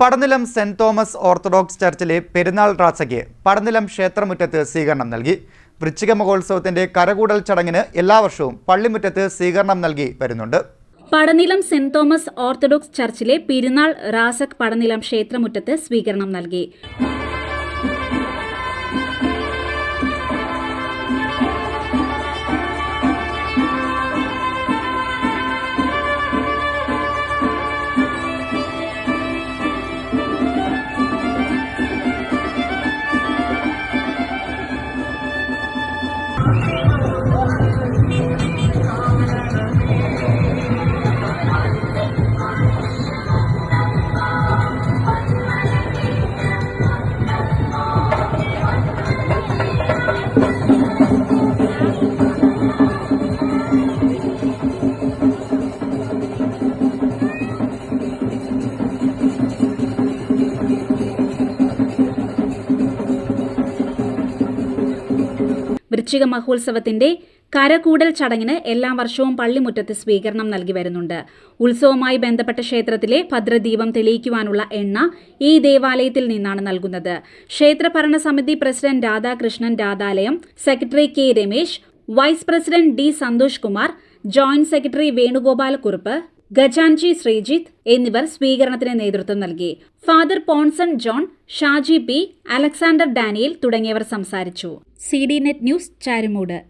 പടനിലം saint Thomas orthodox ചർച്ചിലെ പെരുന്നാൾ റാസയ്ക്ക് പടനിലം ക്ഷേത്രമുറ്റത്ത് സ്വീകരണം നൽകി. വൃശ്ചിക മഹോത്സവത്തിന്റെ കരകൂടൽ ചടങ്ങിന് എല്ലാ വർഷവും പള്ളിമുറ്റത്ത് സ്വീകരണം നൽകി വരുന്നുണ്ട്. പടനിലം സെന്റ് തോമസ് ഓർത്തഡോക്സ് ചർച്ചിലെ പെരുന്നാൾ റാസക് പടനിലം ക്ഷേത്രമുറ്റത്ത് സ്വീകരണം നൽകി. വൃശ്ചിക മഹോത്സവത്തിന്റെ കരകൂടൽ ചടങ്ങിന് എല്ലാ വർഷവും പള്ളിമുറ്റത്ത് സ്വീകരണം നൽകി വരുന്നുണ്ട്. ഉത്സവവുമായി ബന്ധപ്പെട്ട ക്ഷേത്രത്തിലെ ഭദ്രദീപം തെളിയിക്കുവാനുള്ള എണ്ണ ഈ ദേവാലയത്തിൽ നിന്നാണ് നൽകുന്നത്. ക്ഷേത്ര ഭരണസമിതി president Radhakrishnan Radhalayam, secretary K Ramesh, vice president D Santhosh Kumar, joint secretary Venugopalakurup, ഗജാൻജി ശ്രീജിത്ത് എന്നിവർ സ്വീകരണത്തിന് നേതൃത്വം നൽകി. Father Ponson John, Shaji P, Alexander Daniel തുടങ്ങിയവർ സംസാരിച്ചു. CD Net news, Charummood.